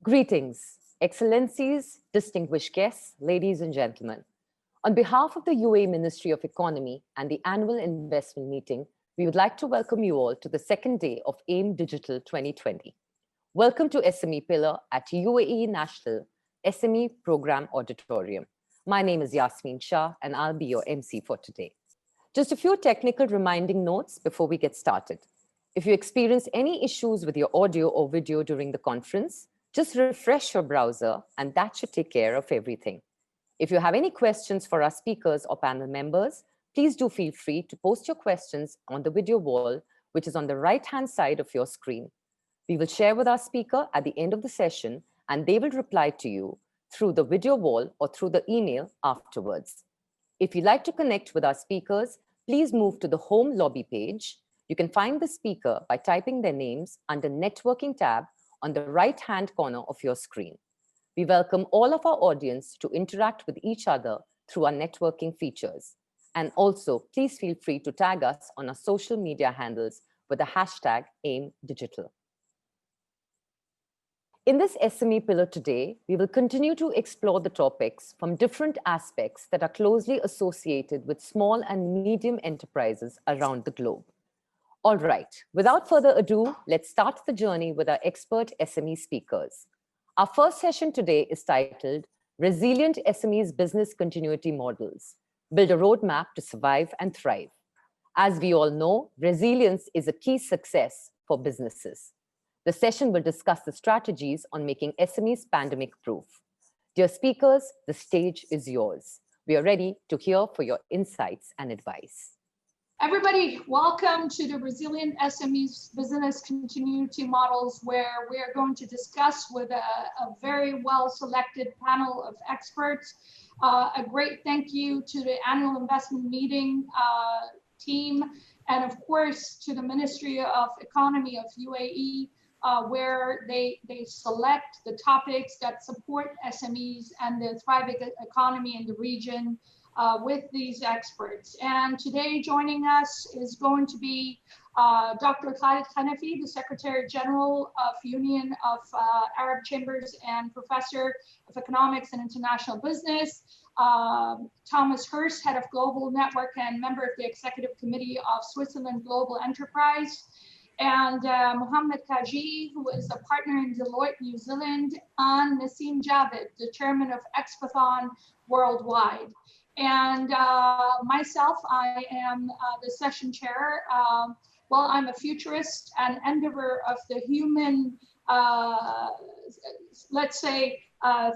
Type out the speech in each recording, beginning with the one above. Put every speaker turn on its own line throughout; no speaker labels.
Greetings, Excellencies, distinguished guests, ladies and gentlemen. On behalf of the UAE Ministry of Economy and the annual investment meeting, we would like to welcome you all to the second day of AIM Digital 2020. Welcome to SME Pillar at UAE National SME Program Auditorium. My name is Yasmin Shah and I'll be your MC for today. Just a few technical reminding notes before we get started. If you experience any issues with your audio or video during the conference, just refresh your browser and that should take care of everything. If you have any questions for our speakers or panel members, please do feel free to post your questions on the video wall, which is on the right-hand side of your screen. We will share with our speaker at the end of the session and they will reply to you through the video wall or through the email afterwards. If you'd like to connect with our speakers, please move to the home lobby page. You can find the speaker by typing their names under Networking tab on the right-hand corner of your screen. We welcome all of our audience to interact with each other through our networking features. And also, please feel free to tag us on our social media handles with the hashtag AIMDigital. In this SME pillar today, we will continue to explore the topics from different aspects that are closely associated with small and medium enterprises around the globe. All right, without further ado, let's start the journey with our expert SME speakers. Our first session today is titled Resilient SMEs Business Continuity Models, Build a Roadmap to Survive and Thrive. As we all know, resilience is a key success for businesses. The session will discuss the strategies on making SMEs pandemic-proof. Dear speakers, the stage is yours. We are ready to hear for your insights and advice.
Everybody, welcome to the Resilient SMEs Business Continuity Models, where we are going to discuss with a very well-selected panel of experts. A great thank you to the annual investment meeting team, and of course to the Ministry of Economy of UAE, where they select the topics that support SMEs and the thriving economy in the region. With these experts. And today joining us is going to be Dr. Khaled, the Secretary General of Union of Arab Chambers and Professor of Economics and International Business, Thomas Foerst, Head of Global Network and member of the Executive Committee of Switzerland Global Enterprise, and Mohammed Cajee, who is a partner in Deloitte New Zealand, and Naseem Javed, the Chairman of Expothon Worldwide. And myself, I am the session chair. Well, I'm a futurist and endeavor of the human, let's say,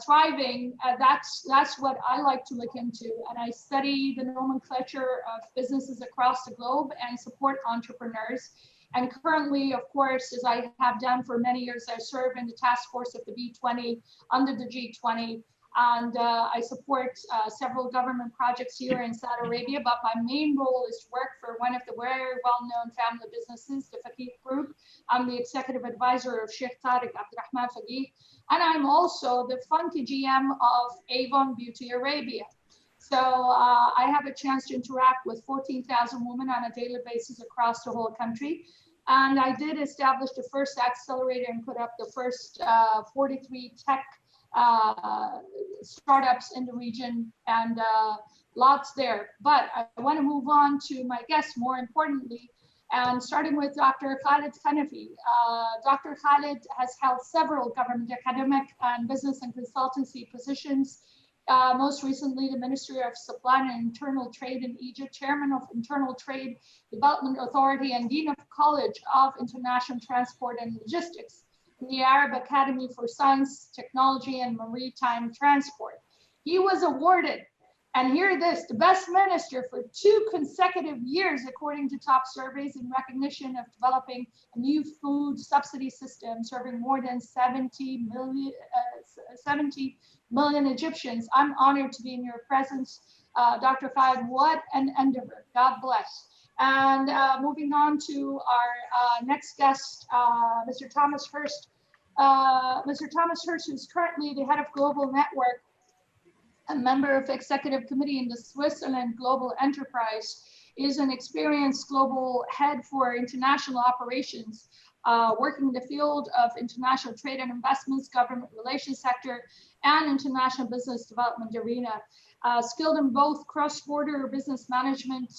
thriving. That's what I like to look into. And I study the nomenclature of businesses across the globe and support entrepreneurs. And currently, of course, as I have done for many years, I serve in the task force of the B20 under the G20. And I support several government projects here in Saudi Arabia, but my main role is to work for one of the very well-known family businesses, the Fakieh Group. I'm the executive advisor of Sheikh Tarek Abdulrahman Fakieh, and I'm also the funky GM of Avon Beauty Arabia. So I have a chance to interact with 14,000 women on a daily basis across the whole country. And I did establish the first accelerator and put up the first 43 tech startups in the region, and lots there. But I want to move on to my guests more importantly, and starting with Dr. Khaled Hanafy. Dr. Khaled has held several government academic and business and consultancy positions. Most recently, the Ministry of Supply and Internal Trade in Egypt, Chairman of Internal Trade Development Authority, and Dean of College of International Transport and Logistics in the Arab Academy for Science, Technology, and Maritime Transport. He was awarded, and hear this, the best minister for 2 consecutive years, according to top surveys, in recognition of developing a new food subsidy system serving more than 70 million Egyptians. I'm honored to be in your presence, Dr. Khaled. What an endeavor. God bless. And moving on to our next guest, Mr. Thomas Foerst. Mr. Thomas Foerst is currently the head of Global Network, a member of Executive Committee in the Switzerland Global Enterprise, is an experienced global head for international operations, working in the field of international trade and investments, government relations sector, and international business development arena. Skilled in both cross-border business management,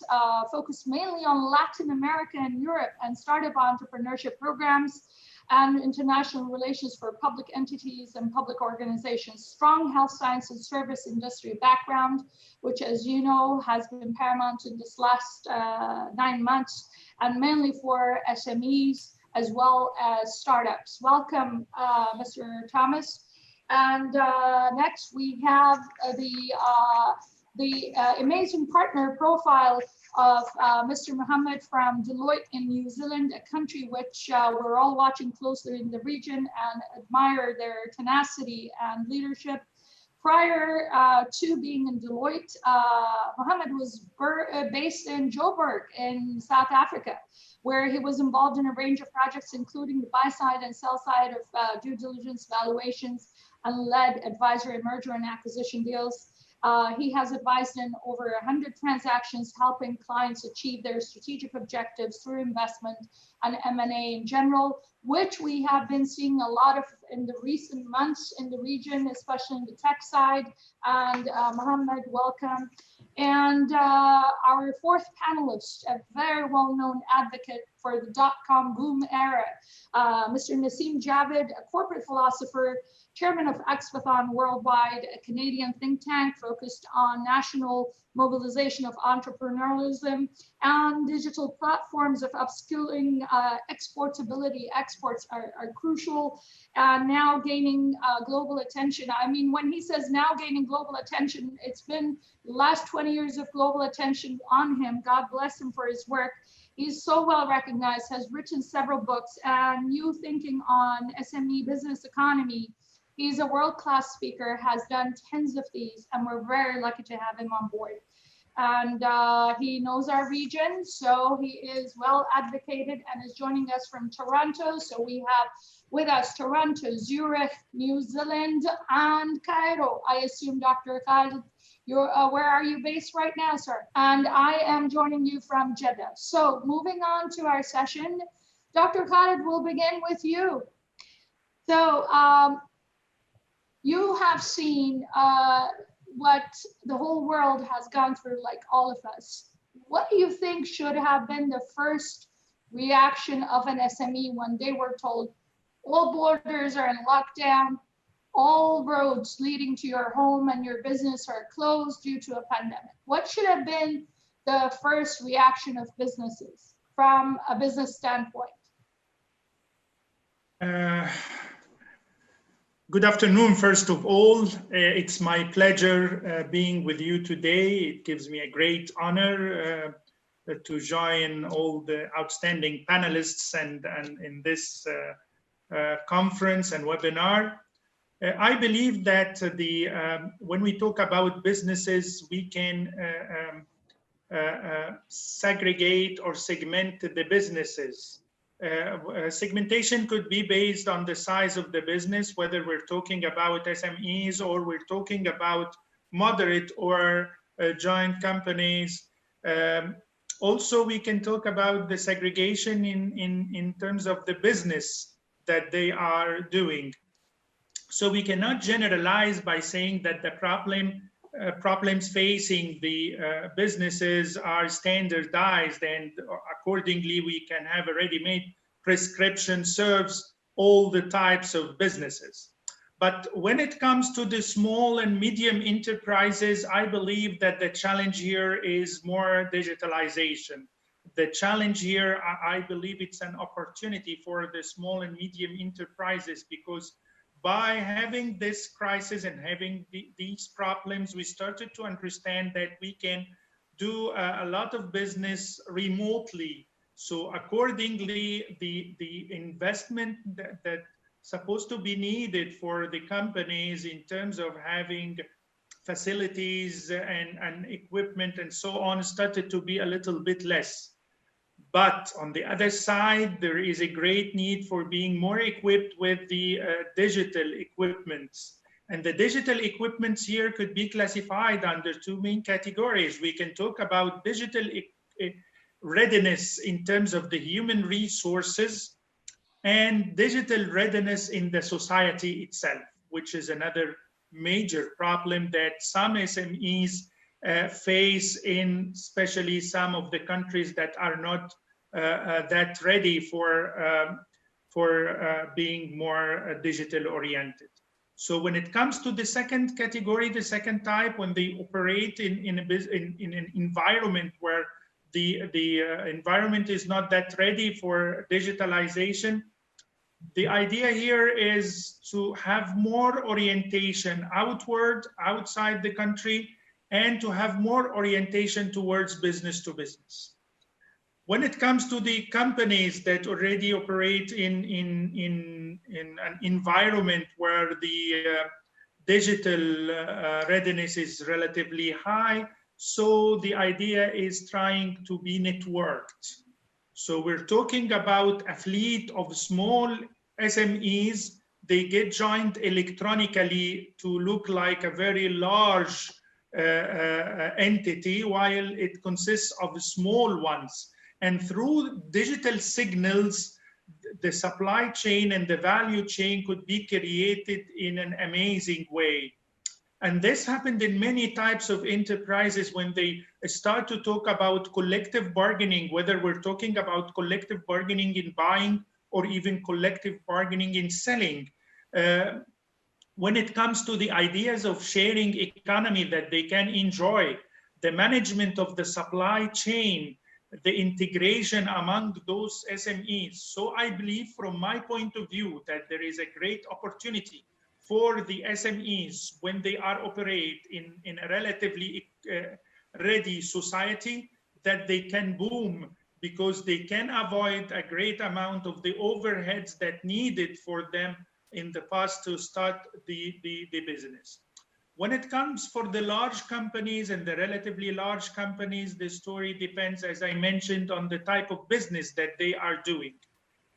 focused mainly on Latin America and Europe, and startup entrepreneurship programs, and international relations for public entities and public organizations. Strong health science and service industry background, which, as you know, has been paramount in this last 9 months, and mainly for SMEs as well as startups. Welcome, Mr. Thomas. And next we have the amazing partner profile of Mr. Mohammed from Deloitte in New Zealand, a country which we're all watching closely in the region and admire their tenacity and leadership. Prior to being in Deloitte, Mohammed was based in Joburg in South Africa, where he was involved in a range of projects, including the buy side and sell side of due diligence valuations, and led advisory merger and acquisition deals. He has advised in over 100 transactions, helping clients achieve their strategic objectives through investment and M&A in general, which we have been seeing a lot of in the recent months in the region, especially in the tech side. And Mohammed, welcome. And our fourth panelist, a very well-known advocate for the dot-com boom era, Mr. Naseem Javed, a corporate philosopher, chairman of Expothon Worldwide, a Canadian think tank focused on national mobilization of entrepreneurialism and digital platforms of upskilling, exportability. Exports are crucial, and now gaining global attention. I mean, when he says now gaining global attention, it's been the last 20 years of global attention on him. God bless him for his work. He's so well recognized, has written several books, and new thinking on SME business economy. He's a world-class speaker, has done tens of these, and we're very lucky to have him on board. And he knows our region, so he is well advocated and is joining us from Toronto. So we have with us Toronto, Zurich, New Zealand, and Cairo. I assume Dr. Khaled, you're, where are you based right now, sir? And I am joining you from Jeddah. So moving on to our session, Dr. Khaled, we'll begin with you. So you have seen what the whole world has gone through, like all of us. What do you think should have been the first reaction of an SME when they were told all borders are in lockdown, all roads leading to your home and your business are closed due to a pandemic? What should have been the first reaction of businesses from a business standpoint?
Good afternoon, first of all. It's my pleasure being with you today. It gives me a great honor to join all the outstanding panelists and in this conference and webinar. I believe that when we talk about businesses, we can segregate or segment the businesses. Segmentation could be based on the size of the business, whether we're talking about SMEs or we're talking about moderate or joint companies. Also, we can talk about the segregation in terms of the business that they are doing. So we cannot generalize by saying that the problems facing the businesses are standardized, and accordingly we can have a ready-made prescription serves all the types of businesses. But when it comes to the small and medium enterprises, I believe that the challenge here is more digitalization. The challenge here, I believe it's an opportunity for the small and medium enterprises, because by having this crisis and having these problems, we started to understand that we can do a lot of business remotely. So accordingly, the investment that's supposed to be needed for the companies in terms of having facilities and equipment and so on started to be a little bit less. But on the other side, there is a great need for being more equipped with the digital equipments. And the digital equipments here could be classified under two main categories. We can talk about digital readiness in terms of the human resources, and digital readiness in the society itself, which is another major problem that some SMEs face in especially some of the countries that are not that ready for being more digital oriented. So when it comes to the second category, the second type, when they operate in an environment where the environment is not that ready for digitalization, the idea here is to have more orientation outward, outside the country, and to have more orientation towards business to business. When it comes to the companies that already operate in an environment where the digital readiness is relatively high, so the idea is trying to be networked. So we're talking about a fleet of small SMEs. They get joined electronically to look like a very large entity, while it consists of small ones. And through digital signals, the supply chain and the value chain could be created in an amazing way. And this happened in many types of enterprises when they start to talk about collective bargaining, whether we're talking about collective bargaining in buying or even collective bargaining in selling. When it comes to the ideas of sharing economy that they can enjoy, the management of the supply chain, the integration among those SMEs. So I believe from my point of view that there is a great opportunity for the SMEs when they are operate in a relatively ready society, that they can boom because they can avoid a great amount of the overheads that needed for them in the past to start the business. When it comes for the large companies and the relatively large companies, the story depends, as I mentioned, on the type of business that they are doing.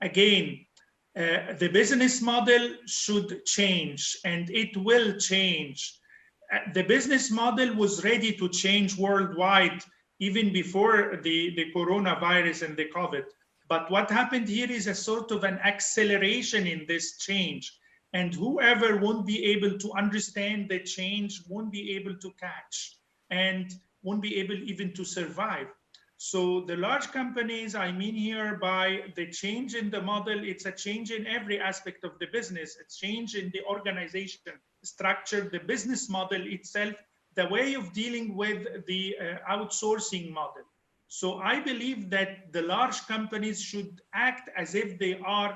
Again, the business model should change, and it will change. The business model was ready to change worldwide even before the coronavirus and the COVID. But what happened here is a sort of an acceleration in this change. And whoever won't be able to understand the change won't be able to catch and won't be able even to survive. So the large companies, I mean here by the change in the model, it's a change in every aspect of the business. It's change in the organization structure, the business model itself, the way of dealing with the outsourcing model. So I believe that the large companies should act as if they are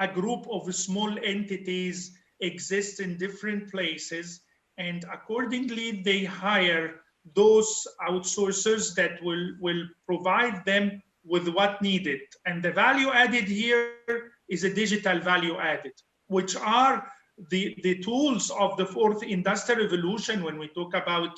a group of small entities exist in different places, and accordingly they hire those outsourcers that will provide them with what needed. And the value added here is a digital value added, which are the tools of the fourth industrial revolution. When we talk about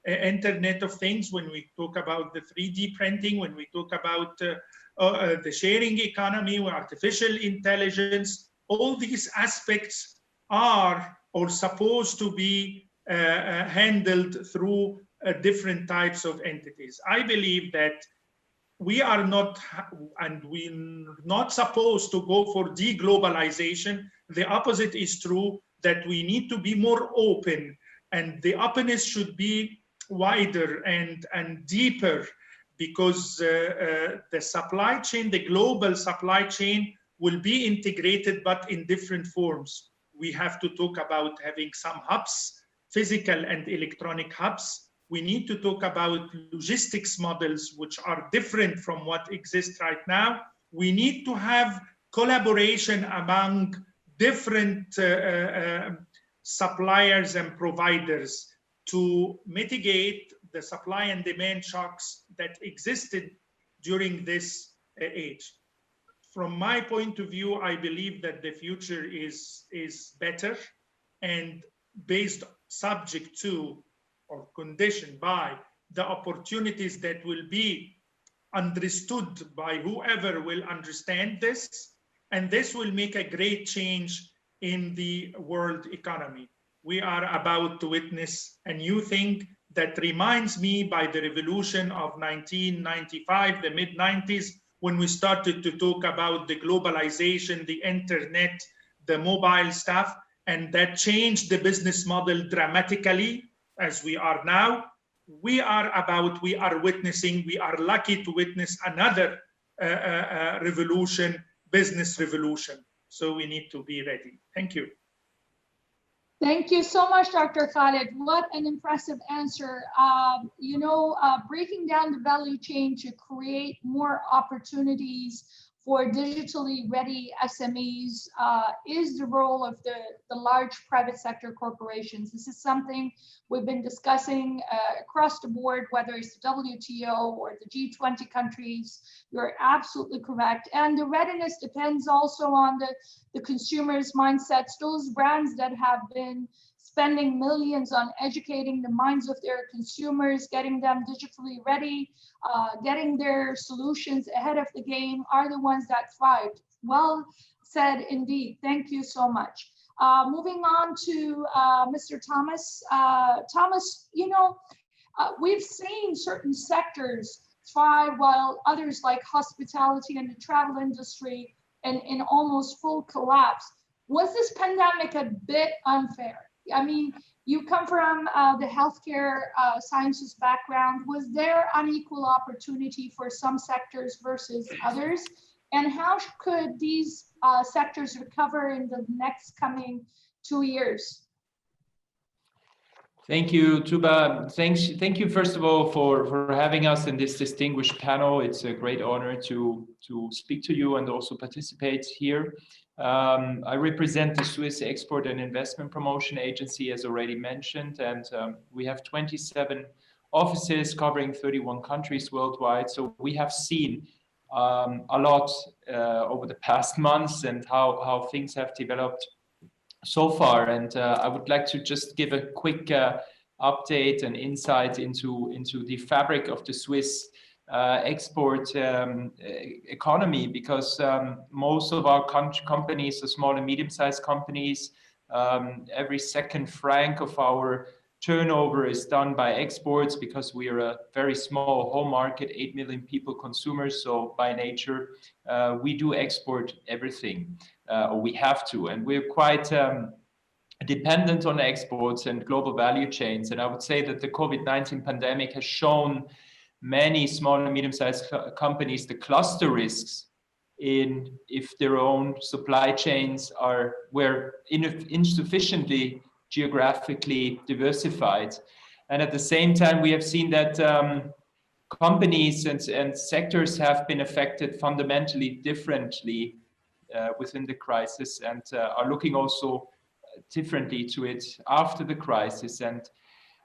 Internet of Things, when we talk about the 3D printing, when we talk about the sharing economy, artificial intelligence, all these aspects are or supposed to be handled through different types of entities. I believe that we are not, and we're not supposed to go for deglobalization. The opposite is true, that we need to be more open, and the openness should be wider and deeper, because the supply chain, the global supply chain, will be integrated, but in different forms. We have to talk about having some hubs, physical and electronic hubs. We need to talk about logistics models, which are different from what exists right now. We need to have collaboration among different suppliers and providers to mitigate the supply and demand shocks that existed during this age. From my point of view, I believe that the future is better, and based subject to or conditioned by the opportunities that will be understood by whoever will understand this, and this will make a great change in the world economy. We are about to witness a new thing that reminds me by the revolution of 1995, the mid-90s, when we started to talk about the globalization, the internet, the mobile stuff, and that changed the business model dramatically as we are now. We are witnessing, we are lucky to witness another revolution, business revolution. So we need to be ready. Thank you.
Thank you so much, Dr. Khaled. What an impressive answer. Breaking down the value chain to create more opportunities for digitally ready SMEs is the role of the large private sector corporations. This is something we've been discussing across the board, whether it's the WTO or the G20 countries. You're absolutely correct. And the readiness depends also on the consumers' mindsets, those brands that have been spending millions on educating the minds of their consumers, getting them digitally ready, getting their solutions ahead of the game are the ones that thrive. Well said indeed. Thank you so much. Moving on to Mr. Thomas. Thomas, we've seen certain sectors thrive while others like hospitality and the travel industry in almost full collapse. Was this pandemic a bit unfair? I mean, you come from the healthcare sciences background. Was there unequal opportunity for some sectors versus others? And how could these sectors recover in the next coming 2 years?
Thank you, Tuba. Thank you, first of all, for having us in this distinguished panel. It's a great honor to speak to you and also participate here. I represent the Swiss Export and Investment Promotion Agency, as already mentioned, and we have 27 offices covering 31 countries worldwide. So we have seen a lot over the past months and how things have developed so far. And I would like to just give a quick update and insight into the fabric of the Swiss export economy, because most of our companies are small and medium-sized companies. Every second franc of our turnover is done by exports, because we are a very small home market, 8 million people consumers. So by nature, we do export everything, or we have to, and we're quite dependent on exports and global value chains. And I would say that the COVID-19 pandemic has shown many small and medium-sized companies the cluster risks in if their own supply chains were insufficiently geographically diversified. And at the same time, we have seen that companies and sectors have been affected fundamentally differently within the crisis, and are looking also differently to it after the crisis. And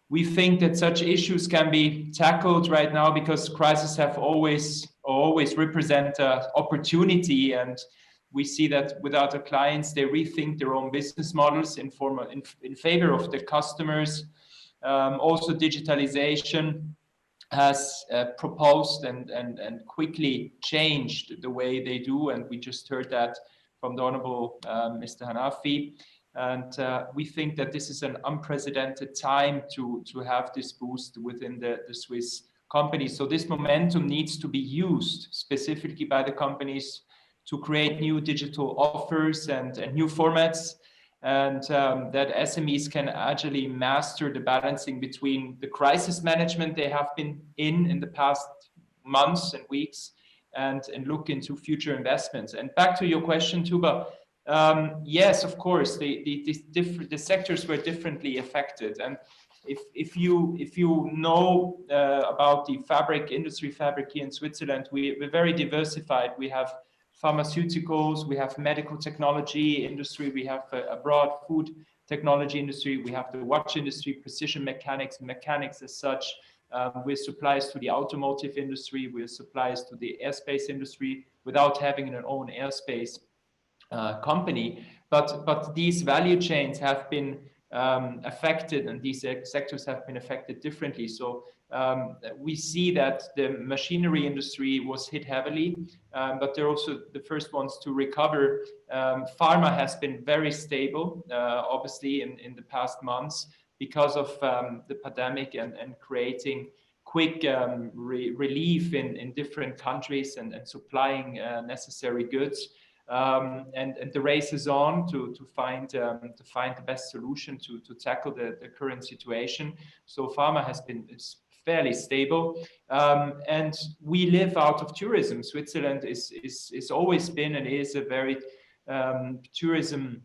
we think that such issues can be tackled right now, because crises have always represent an opportunity. And we see that without our clients, they rethink their own business models in favor of the customers. Also, digitalization has proposed and quickly changed the way they do. And we just heard that from the Honorable Mr. Hanafy. And we think that this is an unprecedented time to have this boost within the Swiss companies. So this momentum needs to be used specifically by the companies to create new digital offers and new formats, and that SMEs can agilely master the balancing between the crisis management they have been in the past months and weeks, and look into future investments. And back to your question, Tuba. Yes, of course, the sectors were differently affected. And if you know about the fabric here in Switzerland, we're very diversified. We have pharmaceuticals, we have medical technology industry, we have a broad food technology industry, we have the watch industry, precision mechanics as such. We're suppliers to the automotive industry, we're suppliers to the airspace industry without having an own airspace company, but these value chains have been affected, and these sectors have been affected differently. So we see that the machinery industry was hit heavily, but they're also the first ones to recover. Pharma has been very stable, obviously, in the past months. because of the pandemic and creating quick relief in different countries and supplying necessary goods. And the race is on to find the best solution to tackle the current situation. So pharma is fairly stable, and we live out of tourism. Switzerland is always been and is a very tourism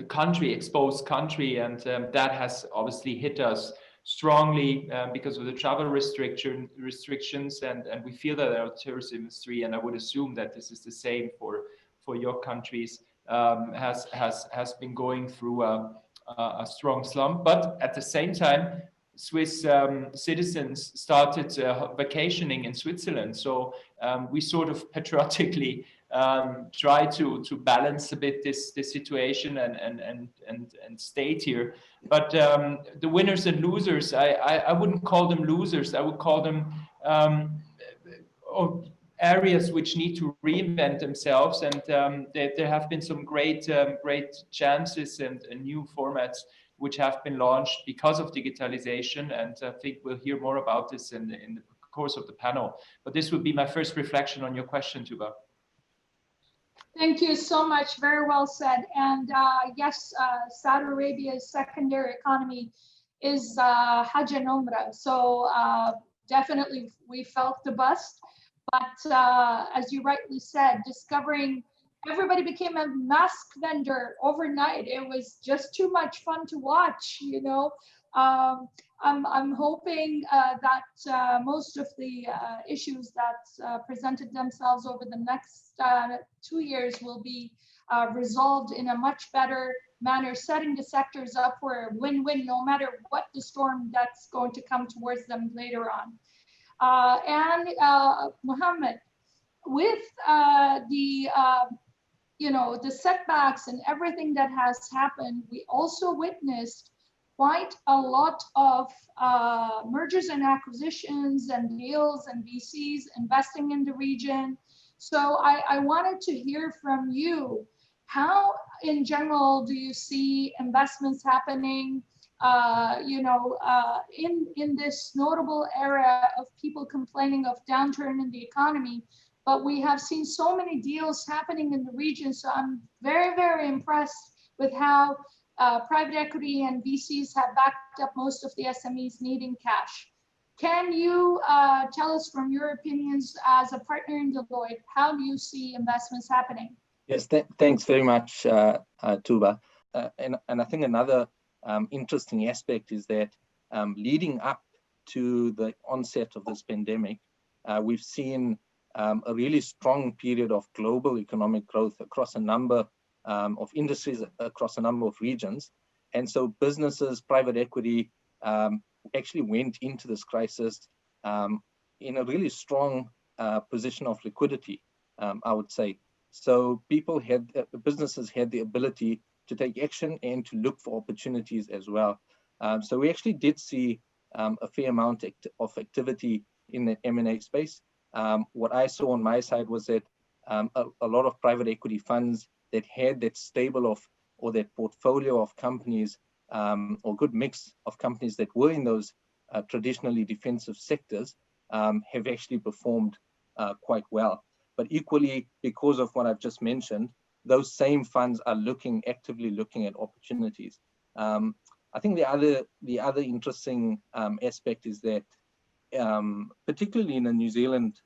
country, exposed country, and that has obviously hit us strongly because of the travel restrictions, and we feel that our tourism industry, and I would assume that this is the same for your countries, has been going through a strong slump. But at the same time, Swiss citizens started vacationing in Switzerland, so we sort of patriotically try to balance a bit this situation and stayed here. But the winners and losers, I wouldn't call them losers. I would call them areas which need to reinvent themselves, and there have been some great chances and new formats which have been launched because of digitalization, and I think we'll hear more about this in the course of the panel. But this would be my first reflection on your question, Tuba.
Thank you so much. Very well said. And yes, Saudi Arabia's secondary economy is Hajj and Umrah. So definitely we felt the bust. But as you rightly said, discovering everybody became a mask vendor overnight. It was just too much fun to watch, you know. I'm hoping that most of the issues that presented themselves over the next 2 years will be resolved in a much better manner, setting the sectors up for a win-win, no matter what the storm that's going to come towards them later on. And Mohammed, with the setbacks and everything that has happened, we also witnessed quite a lot of mergers and acquisitions and deals and VCs investing in the region. So I wanted to hear from you, how in general do you see investments happening in this notable era of people complaining of downturn in the economy? But we have seen so many deals happening in the region. So I'm very, very impressed with how private equity and VCs have backed up most of the SMEs needing cash. Can you tell us from your opinions as a partner in Deloitte, how do you see investments happening?
Yes, thanks very much, Tuba. And I think another interesting aspect is that leading up to the onset of this pandemic, we've seen a really strong period of global economic growth across a number of industries, across a number of regions. And so businesses, private equity, actually went into this crisis in a really strong position of liquidity, I would say. So businesses had the ability to take action and to look for opportunities as well. So we actually did see a fair amount of activity in the M&A space. What I saw on my side was that a lot of private equity funds that had that stable of, or that portfolio of companies, or good mix of companies that were in those traditionally defensive sectors, have actually performed quite well. But equally, because of what I've just mentioned, those same funds are actively looking at opportunities. I think the other interesting aspect is that, particularly in a New Zealand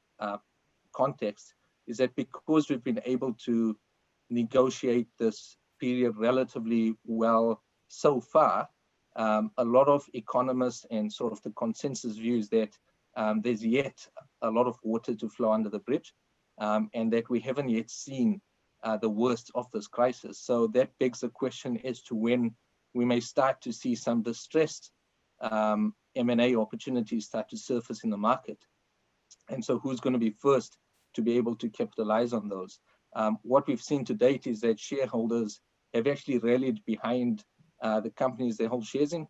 context, is that because we've been able to negotiate this period relatively well so far, a lot of economists and sort of the consensus views that there's yet a lot of water to flow under the bridge, and that we haven't yet seen the worst of this crisis. So that begs the question as to when we may start to see some distressed M&A opportunities start to surface in the market. And so who's going to be first to be able to capitalize on those? What we've seen to date is that shareholders have actually rallied behind the companies they hold shares in.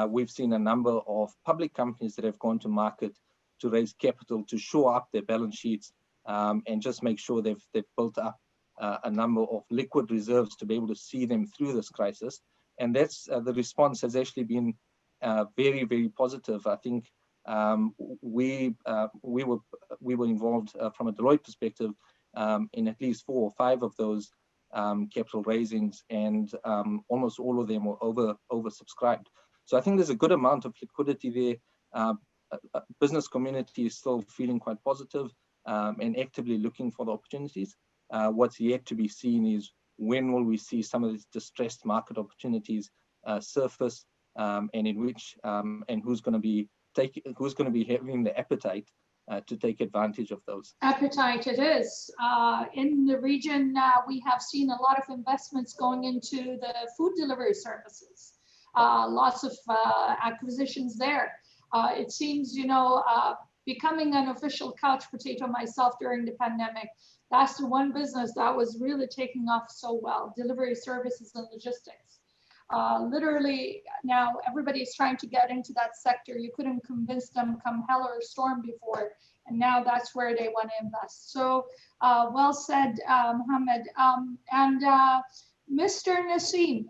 We've seen a number of public companies that have gone to market to raise capital to shore up their balance sheets and just make sure they've built up a number of liquid reserves to be able to see them through this crisis. and that's the response has actually been very, very positive. I think we were involved from a Deloitte perspective in at least 4 or 5 of those capital raisings, and almost all of them were oversubscribed. So I think there's a good amount of liquidity there. Business community is still feeling quite positive and actively looking for the opportunities. What's yet to be seen is when will we see some of these distressed market opportunities surface, and in which and who's going to be having the appetite to take advantage of those.
Appetite it is. In the region, we have seen a lot of investments going into the food delivery services. Lots of acquisitions there. It seems, becoming an official couch potato myself during the pandemic, that's the one business that was really taking off so well, delivery services and logistics. Literally now everybody's trying to get into that sector. You couldn't convince them come hell or storm before, and now that's where they want to invest. So well said, Mohammed. And Mr. Naseem,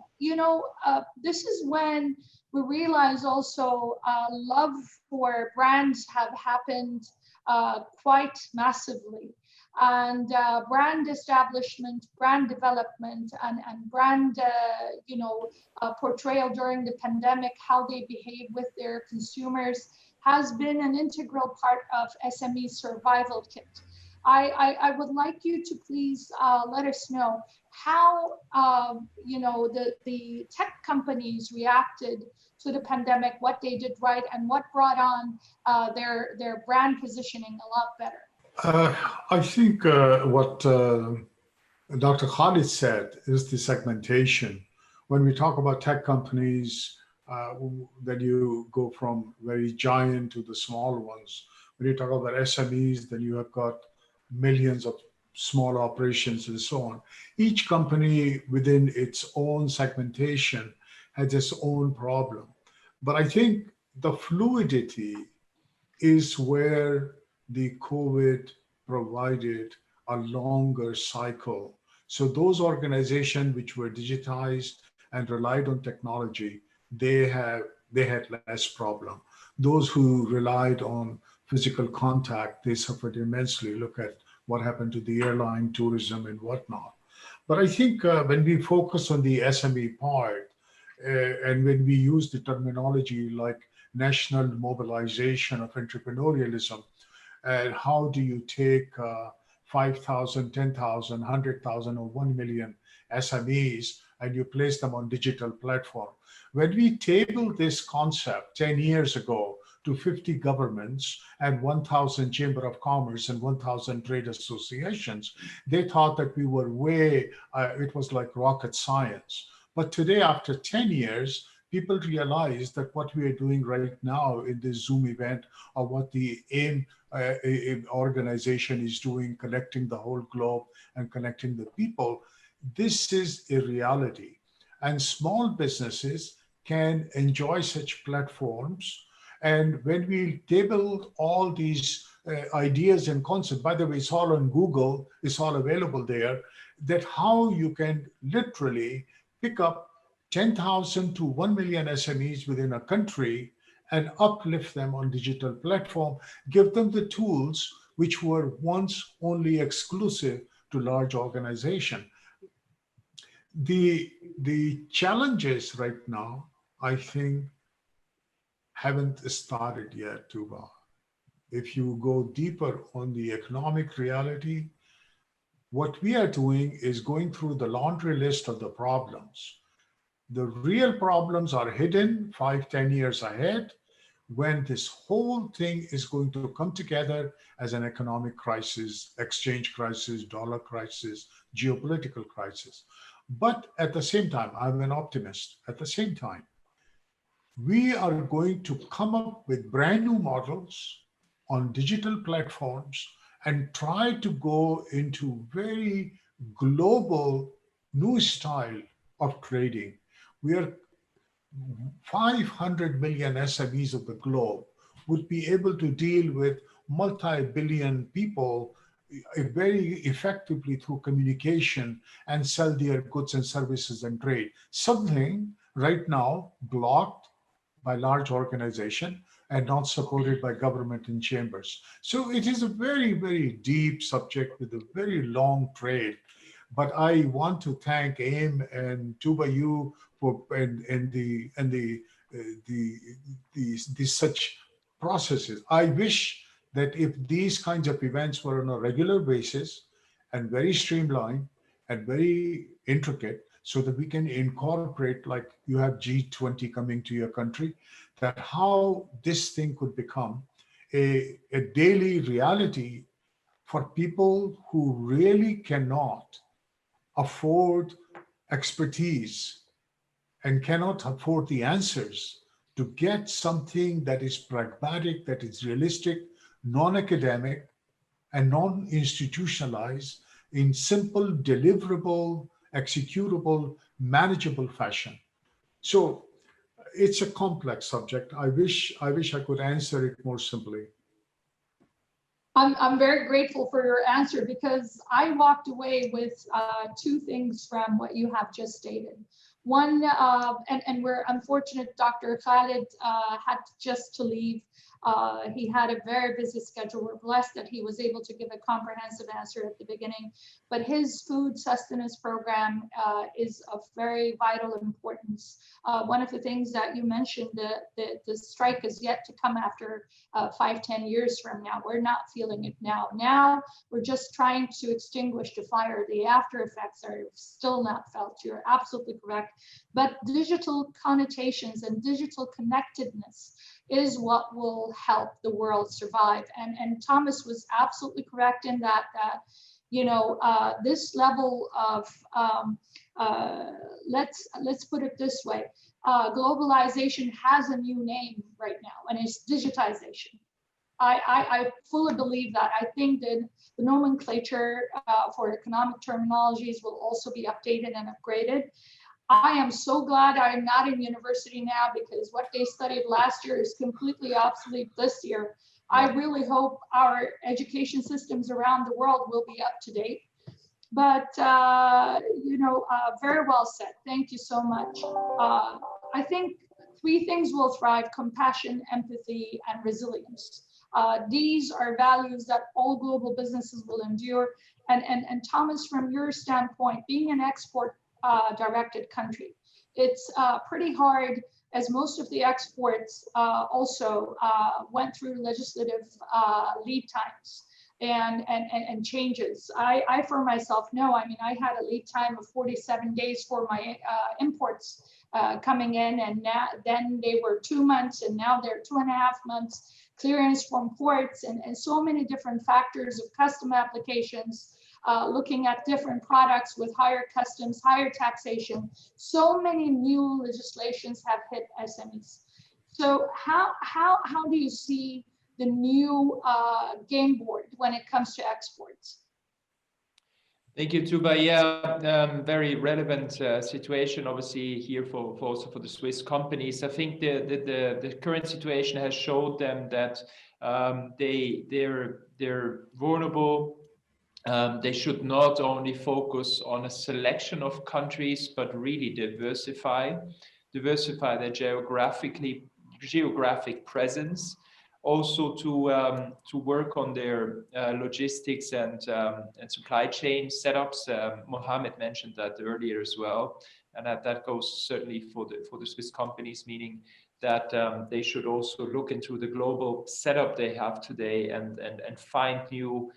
this is when we realize also love for brands have happened quite massively. And brand establishment, brand development, and brand, portrayal during the pandemic, how they behave with their consumers, has been an integral part of SME survival kit. I would like you to please let us know how the tech companies reacted to the pandemic, what they did right, and what brought on their brand positioning a lot better.
I think what Dr. Khaled said is the segmentation. When we talk about tech companies, then you go from very giant to the small ones. When you talk about SMEs, then you have got millions of small operations and so on. Each company within its own segmentation has its own problem. But I think the fluidity is where the COVID provided a longer cycle. So those organizations which were digitized and relied on technology, they had less problem. Those who relied on physical contact, they suffered immensely. Look at what happened to the airline, tourism, and whatnot. But I think when we focus on the SME part, and when we use the terminology like national mobilization of entrepreneurialism, and how do you take 5,000, 10,000, 100,000, or 1 million SMEs and you place them on digital platform? When we tabled this concept 10 years ago to 50 governments and 1,000 Chamber of Commerce and 1,000 trade associations, they thought that we were it was like rocket science. But today, after 10 years, people realize that what we are doing right now in this Zoom event, or what the AIM organization is doing, connecting the whole globe and connecting the people, this is a reality. And small businesses can enjoy such platforms. And when we tabled all these ideas and concepts, by the way, it's all on Google, it's all available there, that how you can literally pick up 10,000 to 1 million SMEs within a country and uplift them on digital platform, give them the tools which were once only exclusive to large organization. The challenges right now, I think, haven't started yet, Tuba. If you go deeper on the economic reality, what we are doing is going through the laundry list of the problems. The real problems are hidden 5-10 years ahead, when this whole thing is going to come together as an economic crisis, exchange crisis, dollar crisis, geopolitical crisis. But at the same time, I'm an optimist. At the same time, we are going to come up with brand new models on digital platforms and try to go into very global new style of trading. We are 500 million SMEs of the globe would be able to deal with multi-billion people very effectively through communication and sell their goods and services and trade. Something right now blocked by large organization and not supported by government and chambers. So it is a very, very deep subject with a very long trail. But I want to thank AIM and Tuba you for the such processes. I wish that if these kinds of events were on a regular basis and very streamlined and very intricate, so that we can incorporate, like you have G20 coming to your country, that how this thing could become a daily reality for people who really cannot afford expertise and cannot afford the answers, to get something that is pragmatic, that is realistic, non-academic, and non-institutionalized in simple, deliverable, executable, manageable fashion. So it's a complex subject. I wish I could answer it more simply.
I'm very grateful for your answer, because I walked away with two things from what you have just stated. One, and we're unfortunate, Dr. Khaled had just to leave. He had a very busy schedule. We're blessed that he was able to give a comprehensive answer at the beginning, but his food sustenance program is of very vital importance. One of the things that you mentioned, the strike is yet to come after 5-10 years from now. We're not feeling it now. Now we're just trying to extinguish the fire. The after effects are still not felt. You're absolutely correct. But digital connotations and digital connectedness is what will help the world survive. And Thomas was absolutely correct in that, you know, this level of, let's put it this way, globalization has a new name right now, and it's digitization. I fully believe that. I think that the nomenclature for economic terminologies will also be updated and upgraded. I am so glad I am not in university now, because what they studied last year is completely obsolete this year. I really hope our education systems around the world will be up to date. But, you know, very well said. Thank you so much. I think 3 things will thrive: compassion, empathy, and resilience. These are values that all global businesses will endure. And Thomas, from your standpoint, being an export directed country, it's pretty hard, as most of the exports also went through legislative lead times and changes. I for myself know, I mean, I had a lead time of 47 days for my imports coming in, and then they were 2 months, and now they're 2.5 months, clearance from ports, and so many different factors of custom applications, looking at different products with higher customs, higher taxation. So many new legislations have hit SMEs. So how do you see the new game board when it comes to exports?
Thank you, Tuba. Yeah, very relevant situation, obviously, here for also for the Swiss companies. I think the current situation has showed them that they're vulnerable. They should not only focus on a selection of countries, but really diversify their geographic presence. Also to work on their logistics and supply chain setups. Mohammed mentioned that earlier as well, and that goes certainly for the Swiss companies, meaning that they should also look into the global setup they have today and find new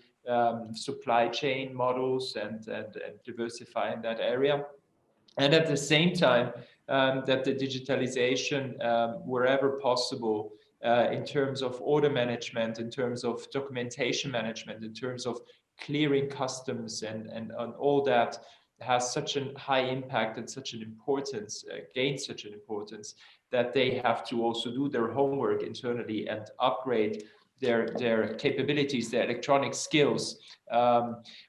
supply chain models and diversify in that area. And at the same time, that the digitalization, wherever possible, in terms of order management, in terms of documentation management, in terms of clearing customs and all that, has such a high impact and such an importance, gains such an importance, that they have to also do their homework internally and upgrade their capabilities, their electronic skills.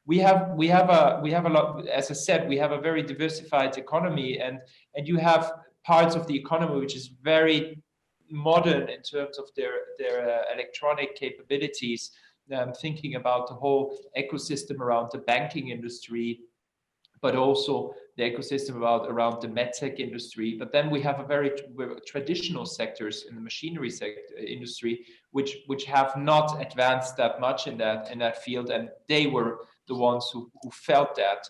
We have a lot, as I said, we have a very diversified economy, and you have parts of the economy which is very modern in terms of their electronic capabilities. Thinking about the whole ecosystem around the banking industry, but also the ecosystem around the medtech industry. But then we have a very traditional sectors in the machinery industry, which have not advanced that much in that field, and they were the ones who felt that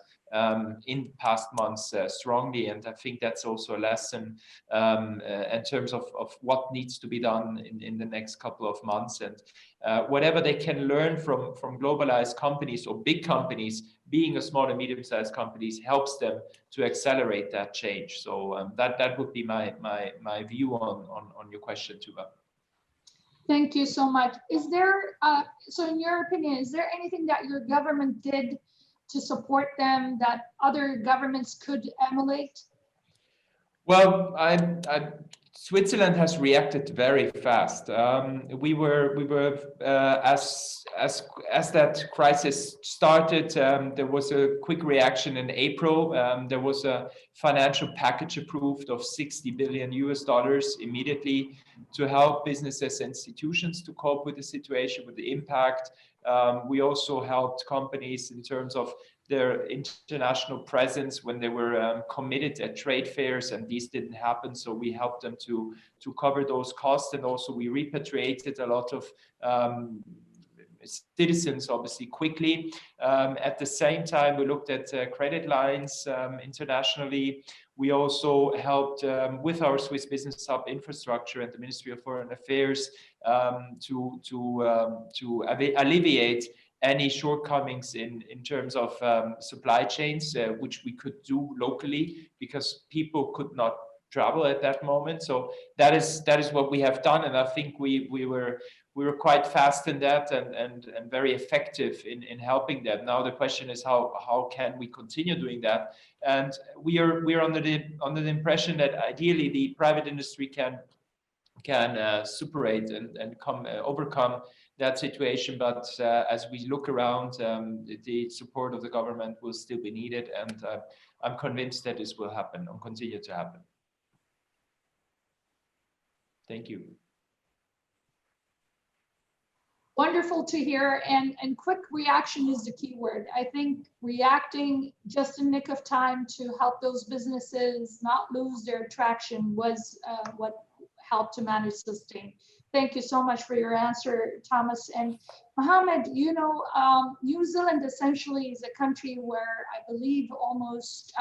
in past months strongly. And I think that's also a lesson in terms of what needs to be done in the next couple of months. And whatever they can learn from globalized companies or big companies, being a small and medium-sized companies helps them to accelerate that change. So that would be my view on your question, Tuba.
Thank you so much. Is there, so in your opinion, is there anything that your government did to support them that other governments could emulate?
Well, Switzerland has reacted very fast. We were as that crisis started, there was a quick reaction in April. There was a financial package approved of $60 billion immediately to help businesses and institutions to cope with the situation, with the impact. We also helped companies in terms of their international presence when they were committed at trade fairs, and these didn't happen. So we helped them to cover those costs, and also we repatriated a lot of citizens, obviously, quickly. At the same time, we looked at credit lines internationally. We also helped with our Swiss Business Hub infrastructure and the Ministry of Foreign Affairs to alleviate any shortcomings in terms of supply chains, which we could do locally because people could not travel at that moment. So that is what we have done, and I think we were quite fast in that and very effective in helping them. Now the question is how can we continue doing that? And we are under the impression that ideally the private industry can superate and overcome that situation, but as we look around, the support of the government will still be needed, and I'm convinced that this will happen and continue to happen. Thank you.
Wonderful to hear, and quick reaction is the key word. I think reacting just in nick of time to help those businesses not lose their traction was what helped to manage sustain. Thank you so much for your answer, Thomas. And Mohammed, you know, New Zealand essentially is a country where I believe almost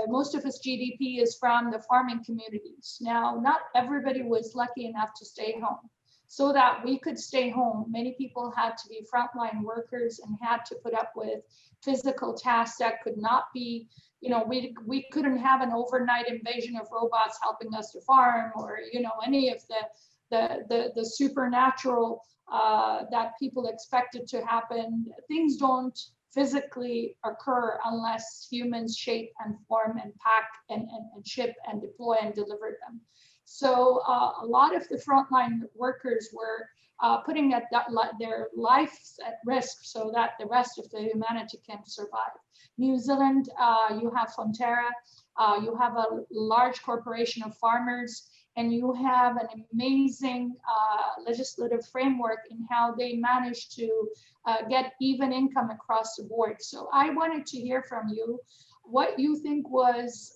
most of its GDP is from the farming communities. Now, not everybody was lucky enough to stay home. So that we could stay home, many people had to be frontline workers and had to put up with physical tasks that could not be, you know, we couldn't have an overnight invasion of robots helping us to farm, or, you know, any of the supernatural that people expected to happen. Things don't physically occur unless humans shape and form and pack and ship and deploy and deliver them. So a lot of the frontline workers were putting their lives at risk so that the rest of the humanity can survive. New Zealand, you have Fonterra, you have a large corporation of farmers, and you have an amazing legislative framework in how they managed to get even income across the board. So I wanted to hear from you what you think was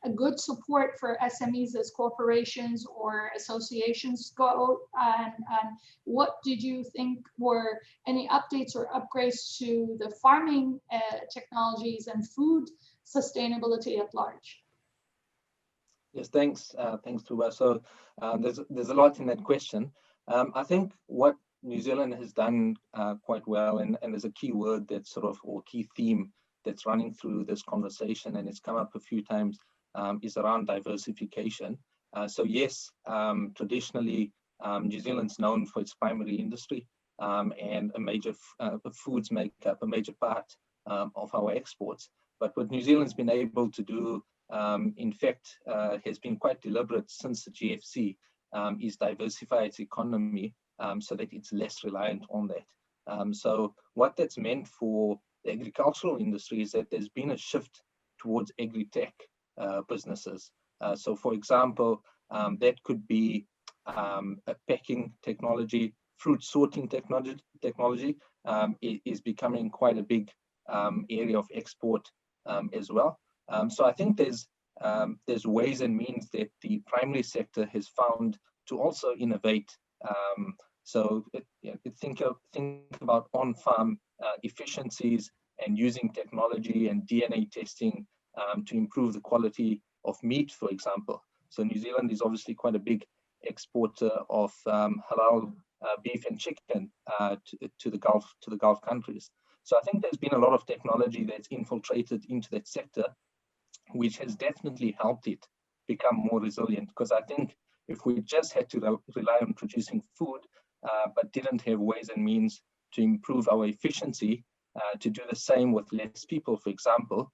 a good support for SMEs as corporations or associations go, and what did you think were any updates or upgrades to the farming technologies and food sustainability at large?
Yes, thanks, Tuba. So there's a lot in that question. I think what New Zealand has done quite well, and there's a key word that's sort of, or key theme that's running through this conversation, and it's come up a few times, is around diversification. So yes, traditionally, New Zealand's known for its primary industry, and a major foods make up a major part of our exports. But what New Zealand's been able to do, in fact, has been quite deliberate since the GFC, is diversify its economy so that it's less reliant on that. So what that's meant for the agricultural industry is that there's been a shift towards agri-tech businesses. So for example, that could be a packing technology, fruit sorting technology is becoming quite a big area of export as well. So I think there's ways and means that the primary sector has found to also innovate. So think about on-farm efficiencies and using technology and DNA testing to improve the quality of meat, for example. So New Zealand is obviously quite a big exporter of halal beef and chicken to the Gulf countries. So I think there's been a lot of technology that's infiltrated into that sector, which has definitely helped it become more resilient. Because I think if we just had to rely on producing food, but didn't have ways and means to improve our efficiency, to do the same with less people, for example,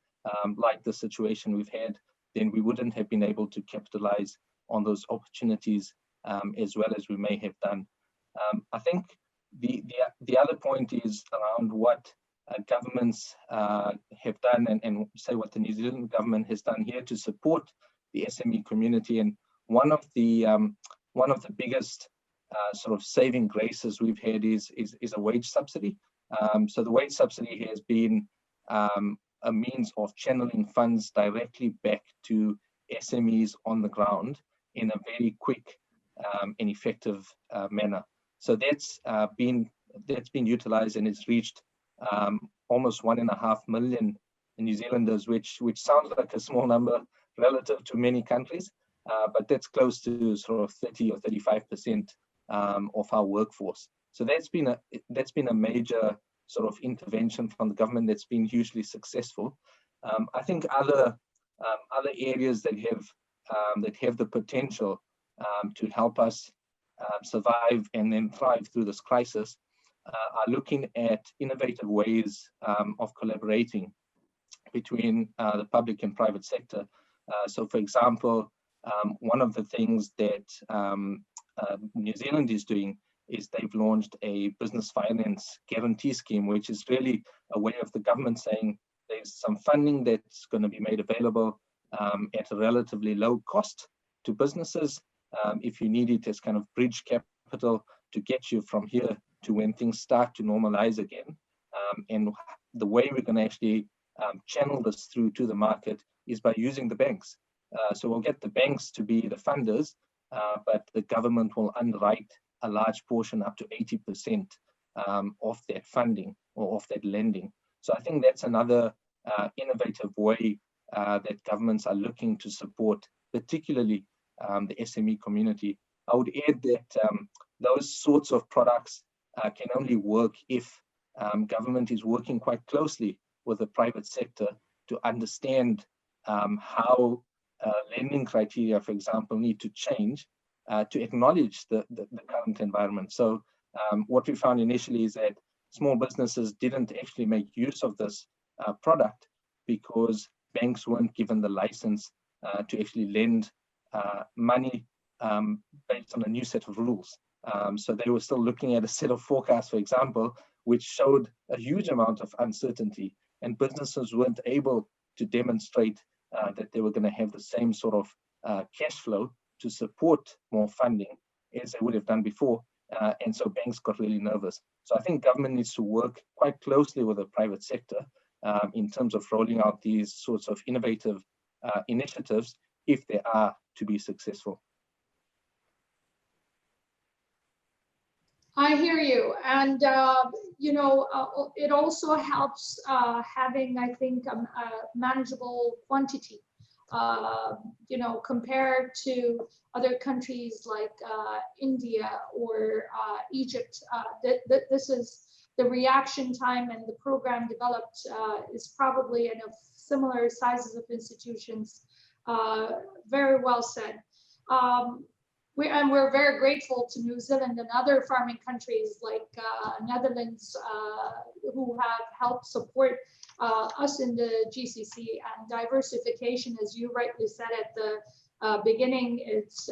like the situation we've had, then we wouldn't have been able to capitalize on those opportunities as well as we may have done. I think the other point is around what governments have done, and say what the New Zealand government has done here to support the SME community. And one of the biggest sort of saving graces we've had is a wage subsidy. So the wage subsidy has been a means of channeling funds directly back to SMEs on the ground in a very quick and effective manner. So that's been utilized, and it's reached almost 1.5 million New Zealanders, which sounds like a small number relative to many countries, but that's close to sort of 30 or 35% of our workforce. So that's been a major sort of intervention from the government that's been hugely successful. I think other areas that have the potential to help us survive and then thrive through this crisis are looking at innovative ways of collaborating between the public and private sector. So, for example, one of the things that New Zealand is doing is they've launched a business finance guarantee scheme, which is really a way of the government saying there's some funding that's going to be made available at a relatively low cost to businesses if you need it as kind of bridge capital to get you from here to when things start to normalize again. And the way we're going to actually channel this through to the market is by using the banks. So we'll get the banks to be the funders, but the government will underwrite a large portion, up to 80% of that funding or of that lending. So I think that's another innovative way that governments are looking to support, particularly the SME community. I would add that those sorts of products can only work if government is working quite closely with the private sector to understand how lending criteria, for example, need to change to acknowledge the current environment. So what we found initially is that small businesses didn't actually make use of this product because banks weren't given the license to actually lend money based on a new set of rules. So they were still looking at a set of forecasts, for example, which showed a huge amount of uncertainty, and businesses weren't able to demonstrate that they were going to have the same sort of cash flow to support more funding as they would have done before. And so banks got really nervous. So I think government needs to work quite closely with the private sector in terms of rolling out these sorts of innovative initiatives if they are to be successful.
I hear you, and it also helps having, I think, a manageable quantity. Compared to other countries like India or Egypt, this is the reaction time, and the program developed is probably in a similar sizes of institutions. Very well said. We're very grateful to New Zealand and other farming countries like Netherlands who have helped support us in the GCC, and diversification, as you rightly said at the beginning, it's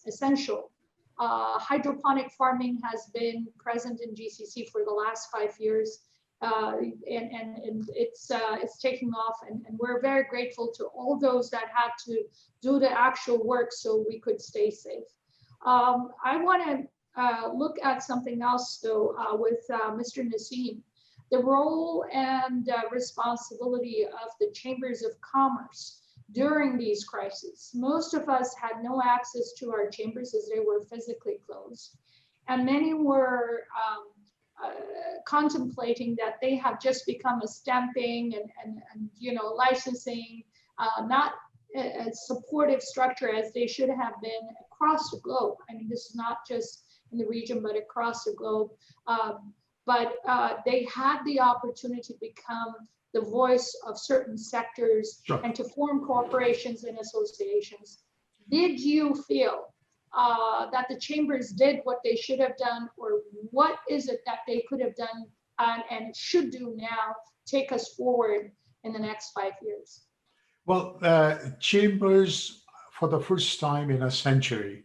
essential. Hydroponic farming has been present in GCC for the last 5 years, and it's taking off, and we're very grateful to all those that had to do the actual work so we could stay safe. I want to look at something else though with Mr. Naseem. the role and responsibility of the chambers of commerce during these crises. Most of us had no access to our chambers as they were physically closed. And many were contemplating that they have just become a stamping and licensing, not a supportive structure as they should have been across the globe. I mean, this is not just in the region, but across the globe. But they had the opportunity to become the voice of certain sectors and to form corporations and associations. Did you feel that the chambers did what they should have done, or what is it that they could have done and should do now, take us forward in the next 5 years?
Well, chambers, for the first time in a century,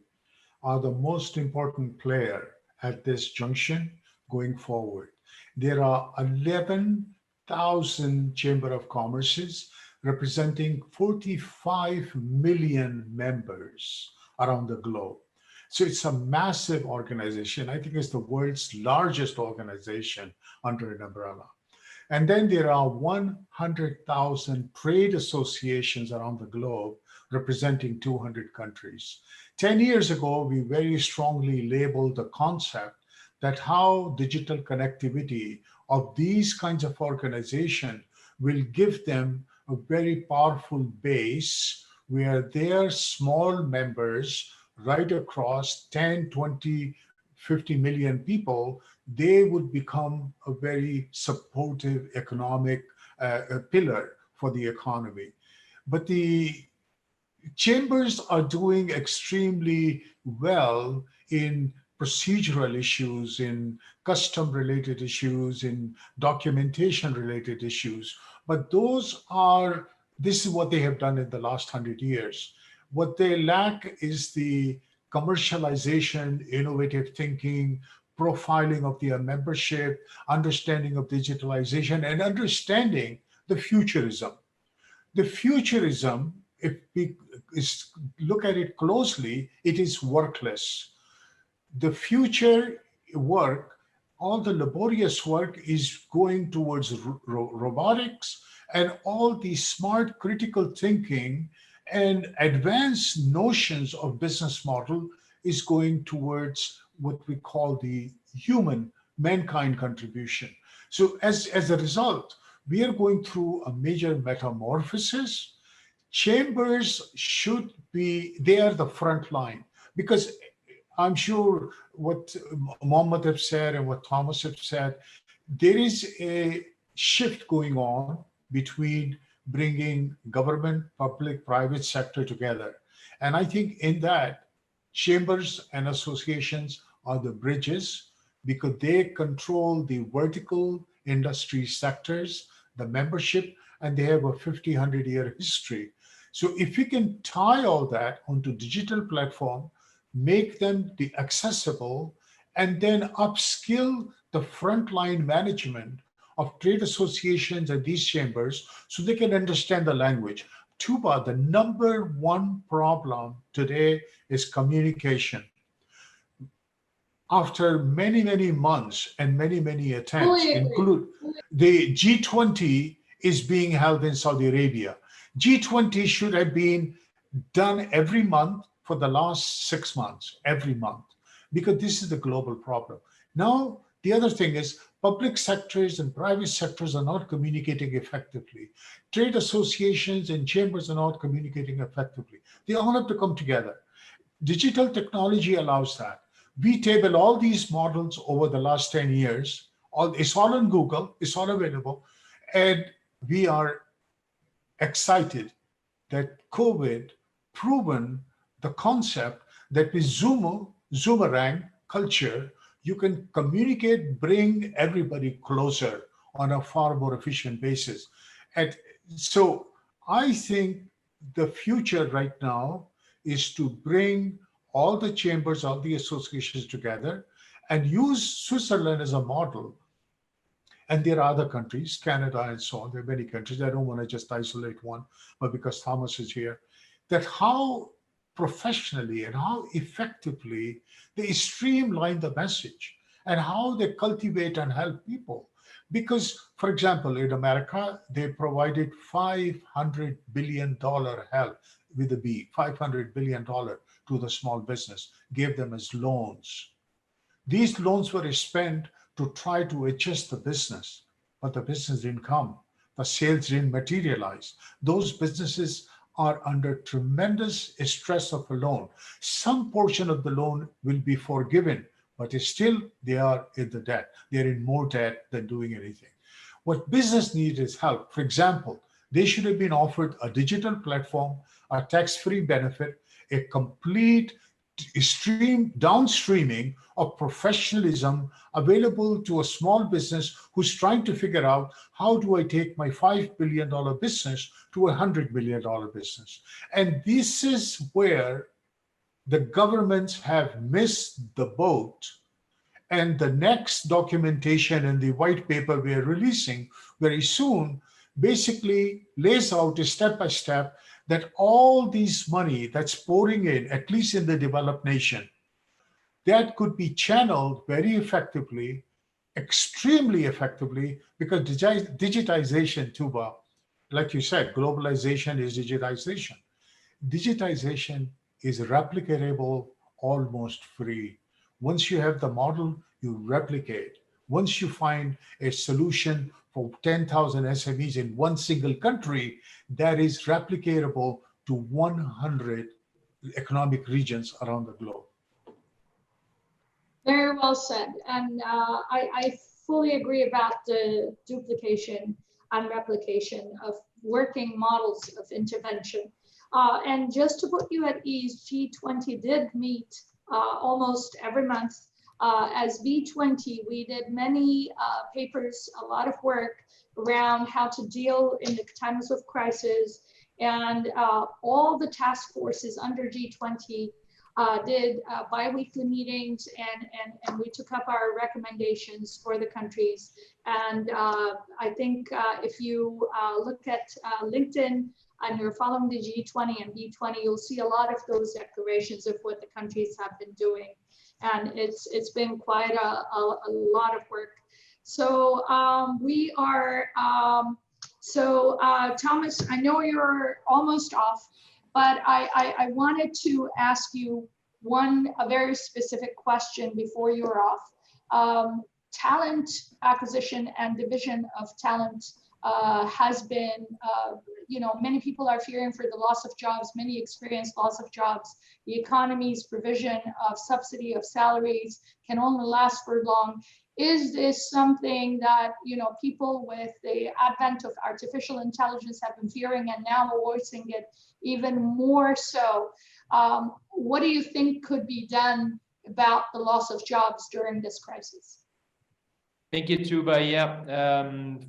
are the most important player at this junction going forward. There are 11,000 Chamber of Commerces representing 45 million members around the globe. So it's a massive organization. I think it's the world's largest organization under an umbrella. And then there are 100,000 trade associations around the globe representing 200 countries. 10 years ago, we very strongly labeled the concept that how digital connectivity of these kinds of organizations will give them a very powerful base where their small members right across 10, 20, 50 million people, they would become a very supportive economic pillar for the economy. But the chambers are doing extremely well in procedural issues, in custom-related issues, in documentation-related issues. But this is what they have done in the last 100 years. What they lack is the commercialization, innovative thinking, profiling of their membership, understanding of digitalization, and understanding the futurism. The futurism, if we look at it closely, it is workless. The future work, all the laborious work is going towards robotics, and all the smart critical thinking and advanced notions of business model is going towards what we call the human mankind contribution. So as a result, we are going through a major metamorphosis. Chambers should be, they are the front line, because I'm sure what Mohammed have said and what Thomas have said, there is a shift going on between bringing government, public, private sector together. And I think in that, chambers and associations are the bridges, because they control the vertical industry sectors, the membership, and they have a 50, 100-year history. So if we can tie all that onto digital platform, make them accessible, and then upskill the frontline management of trade associations and these chambers so they can understand the language. Tuba, the number one problem today is communication. After many, many months and many, many attempts, include the G20 is being held in Saudi Arabia. G20 should have been done every month for the last 6 months, every month, because this is the global problem. Now, the other thing is public sectors and private sectors are not communicating effectively. Trade associations and chambers are not communicating effectively. They all have to come together. Digital technology allows that. We table all these models over the last 10 years. It's all on Google, it's all available. And we are excited that COVID proven the concept that with Zoomerang culture, you can communicate, bring everybody closer on a far more efficient basis. And so I think the future right now is to bring all the chambers, all the associations together and use Switzerland as a model. And there are other countries, Canada and so on, there are many countries. I don't want to just isolate one, but because Thomas is here, that how professionally and how effectively they streamline the message and how they cultivate and help people. Because, for example, in America, they provided $500 billion help with a B, $500 billion to the small business, gave them as loans. These loans were spent to try to adjust the business, but the business didn't come. The sales didn't materialize. Those businesses are under tremendous stress of a loan. Some portion of the loan will be forgiven, but still they are in the debt. They're in more debt than doing anything. What business needs is help. For example, they should have been offered a digital platform, a tax-free benefit, a complete downstreaming of professionalism available to a small business who's trying to figure out, how do I take my $5 billion business to a $100 million business? And this is where the governments have missed the boat. And the next documentation in the white paper we're releasing very soon basically lays out a step-by-step that all this money that's pouring in, at least in the developed nation, that could be channeled very effectively, extremely effectively, because digitization, Tuba, like you said, globalization is digitization. Digitization is replicatable, almost free. Once you have the model, you replicate. Once you find a solution for 10,000 SMEs in one single country, that is replicatable to 100 economic regions around the globe.
Very well said. And I fully agree about the duplication and replication of working models of intervention. And just to put you at ease, G20 did meet almost every month. As B20, we did many papers, a lot of work around how to deal in the times of crisis. And all the task forces under G20 did bi-weekly meetings, and we took up our recommendations for the countries. And I think if you look at LinkedIn and you're following the G20 and B20, you'll see a lot of those declarations of what the countries have been doing. And it's been quite a lot of work. So we are, Thomas, I know you're almost off, but I wanted to ask you a very specific question before you're off. Talent acquisition and division of talent has been, many people are fearing for the loss of jobs, many experience loss of jobs. The economy's provision of subsidy of salaries can only last for long. Is this something that, people with the advent of artificial intelligence have been fearing and now voicing it even more so? What do you think could be done about the loss of jobs during this crisis?
Thank you, Tuba. Yeah,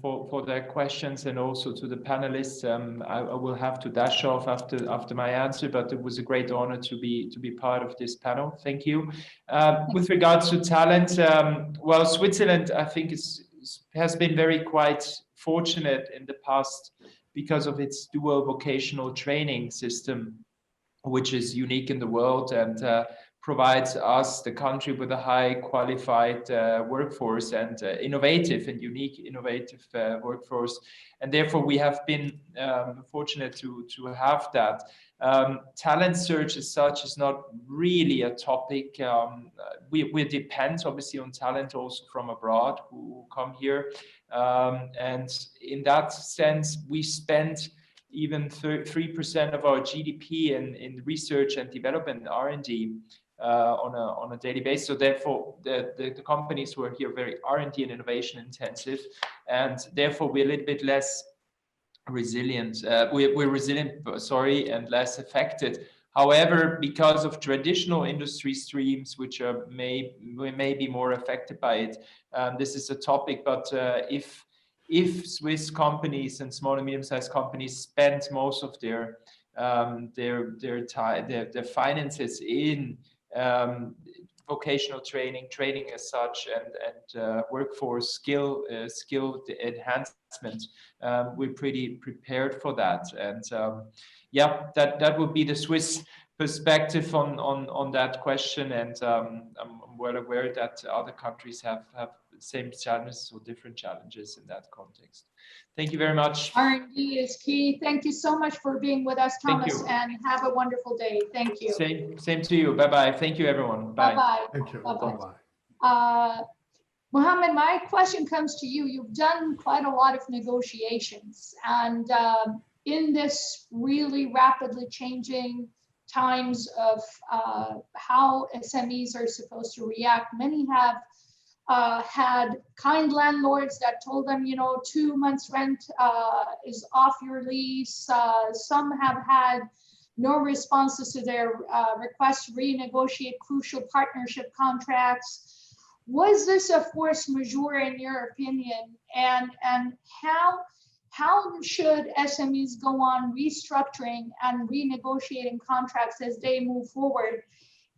for the questions, and also to the panelists. I will have to dash off after my answer, but it was a great honor to be part of this panel. Thank you. With regards to talent, well, Switzerland, I think, has been quite fortunate in the past because of its dual vocational training system, which is unique in the world and provides us, the country, with a high qualified workforce and innovative workforce. And therefore we have been fortunate to have that. Talent search as such is not really a topic. We depend obviously on talent also from abroad who come here. And in that sense, we spend even 3% of our GDP in research and development, R&D, on a daily basis. So therefore, the companies who are here very R&D and innovation intensive, and therefore we're a little bit less resilient. We're resilient, and less affected. However, because of traditional industry streams, which may be more affected by it, this is a topic. But if Swiss companies and small and medium-sized companies spend most of their finances in vocational training as such, and workforce skill enhancement, we're pretty prepared for that. And yeah, that would be the Swiss perspective on that question. And I'm well aware that other countries have same challenges or different challenges in that context. Thank you very much.
R&D is key. Thank you so much for being with us,
Thank
Thomas,
you.
and have a wonderful day. Thank you.
Same to you. Bye-bye. Thank you, everyone. Bye.
Bye-bye.
Thank you.
Bye-bye.
Bye-bye.
Mohammed, my question comes to you. You've done quite a lot of negotiations, and in this really rapidly changing times of how SMEs are supposed to react, many have had kind landlords that told them, 2 months rent is off your lease. Some have had no responses to their requests to renegotiate crucial partnership contracts. Was this a force majeure in your opinion? And how should SMEs go on restructuring and renegotiating contracts as they move forward?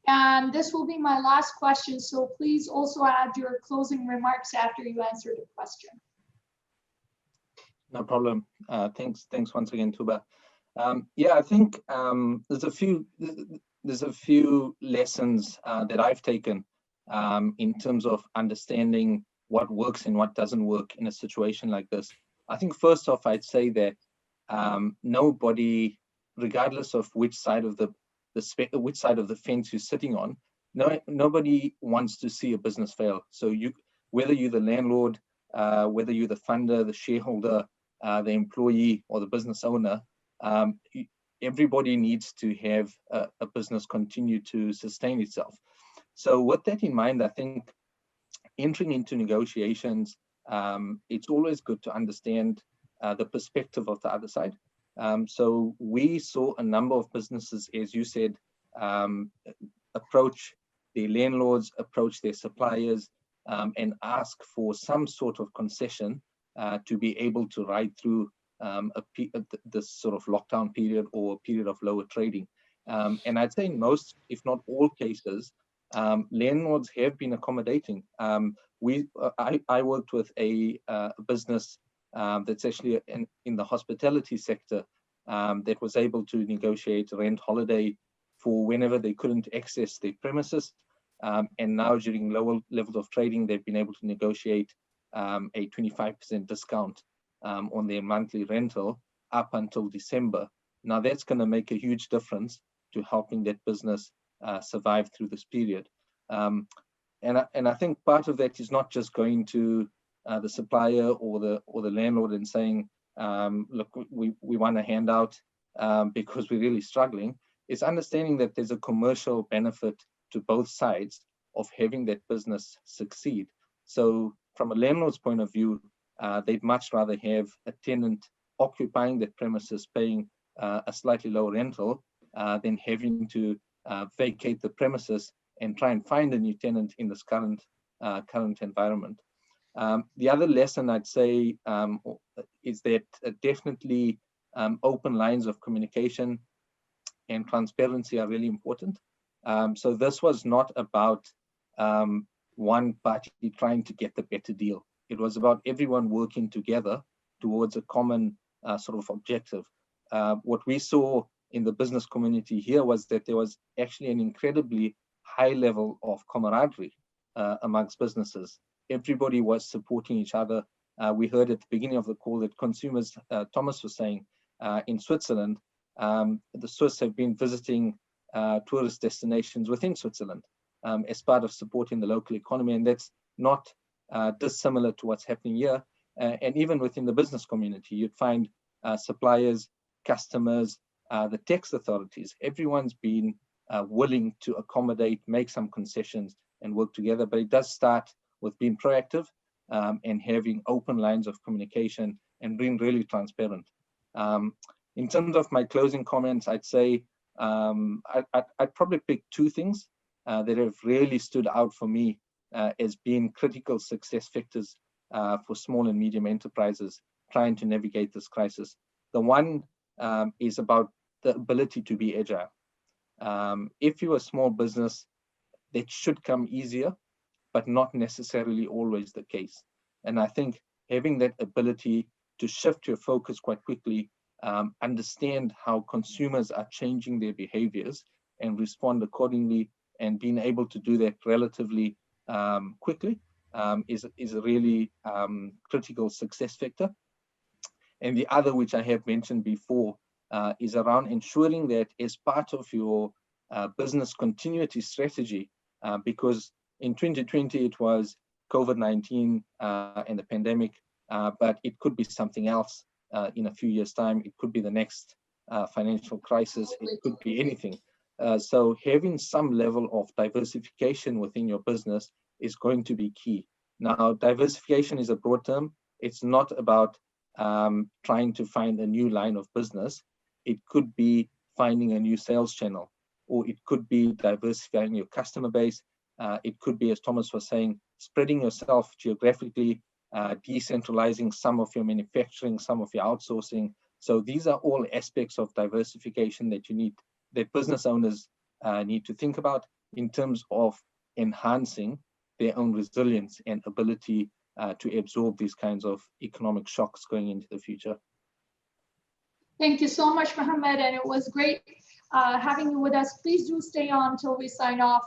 And this will be my last question, so please also add your closing remarks after you answer the question.
No problem. Thanks once again, Tuba. Yeah, I think there's a few lessons that I've taken in terms of understanding what works and what doesn't work in a situation like this. I think first off, I'd say that nobody, regardless of which side of the fence you're sitting on, nobody wants to see a business fail. So whether you're the landlord, whether you're the funder, the shareholder, the employee, or the business owner, everybody needs to have a business continue to sustain itself. So with that in mind, I think entering into negotiations, it's always good to understand the perspective of the other side. So we saw a number of businesses, as you said, approach their landlords, approach their suppliers, and ask for some sort of concession to be able to ride through this sort of lockdown period or period of lower trading. And I'd say in most, if not all cases, landlords have been accommodating. I worked with a business that's actually in the hospitality sector that was able to negotiate rent holiday for whenever they couldn't access their premises. And now during lower levels of trading, they've been able to negotiate a 25% discount on their monthly rental up until December. Now that's going to make a huge difference to helping that business survive through this period. And I think part of that is not just going to the supplier or the landlord and saying, look, we want a handout because we're really struggling. It's understanding that there's a commercial benefit to both sides of having that business succeed. So from a landlord's point of view, they'd much rather have a tenant occupying that premises paying a slightly lower rental than having to vacate the premises and try and find a new tenant in this current environment. The other lesson I'd say is that definitely open lines of communication and transparency are really important. So this was not about one party trying to get the better deal. It was about everyone working together towards a common sort of objective. What we saw in the business community here was that there was actually an incredibly high level of camaraderie amongst businesses. Everybody was supporting each other. We heard at the beginning of the call that consumers, Thomas was saying, in Switzerland, the Swiss have been visiting tourist destinations within Switzerland as part of supporting the local economy, and that's not dissimilar to what's happening here. And even within the business community, you'd find suppliers, customers, the tax authorities, everyone's been willing to accommodate, make some concessions and work together, but it does start with being proactive and having open lines of communication and being really transparent. In terms of my closing comments, I'd say I'd probably pick two things that have really stood out for me as being critical success factors for small and medium enterprises trying to navigate this crisis. The one is about the ability to be agile. If you're a small business, that should come easier, but not necessarily always the case. And I think having that ability to shift your focus quite quickly, understand how consumers are changing their behaviors and respond accordingly, and being able to do that relatively quickly is a really critical success factor. And the other, which I have mentioned before, is around ensuring that as part of your business continuity strategy, because in 2020 it was COVID-19 and the pandemic, but it could be something else in a few years' time. It could be the next financial crisis. It could be anything. So having some level of diversification within your business is going to be key. Now, diversification is a broad term. It's not about trying to find a new line of business. It could be finding a new sales channel, or it could be diversifying your customer base. It could be, as Thomas was saying, spreading yourself geographically, decentralizing some of your manufacturing, some of your outsourcing. So these are all aspects of diversification that that business owners need to think about in terms of enhancing their own resilience and ability to absorb these kinds of economic shocks going into the future.
Thank you so much, Mohammed, and it was great having you with us. Please do stay on until we sign off.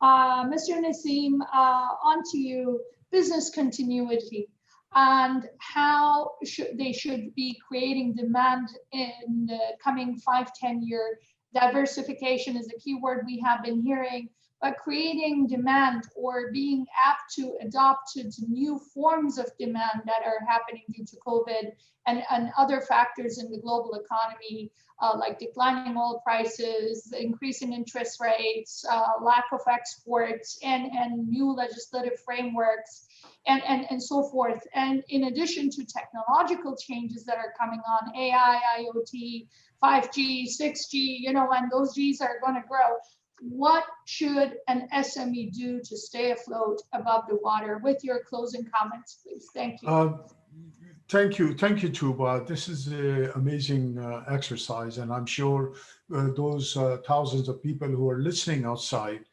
Mr. Naseem, on to you, business continuity and how they should be creating demand in the coming 5-10 year. Diversification is a key word we have been hearing, but creating demand or being apt to adopt to new forms of demand that are happening due to COVID and other factors in the global economy, like declining oil prices, increasing interest rates, lack of exports, and new legislative frameworks, and so forth. And in addition to technological changes that are coming on, AI, IoT, 5G, 6G, and those Gs are going to grow. What should an SME do to stay afloat above the water? With your closing comments, please. Thank you.
Thank you, Tuba. This is an amazing exercise, and I'm sure those thousands of people who are listening outside,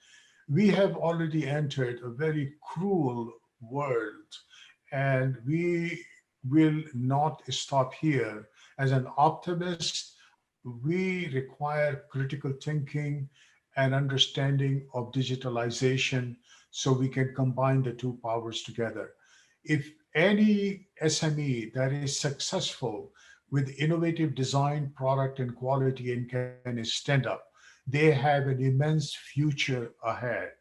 we have already entered a very cruel world, and we will not stop here. As an optimist, we require critical thinking and understanding of digitalization so we can combine the two powers together. If any SME that is successful with innovative design, product, and quality and can stand up, they have an immense future ahead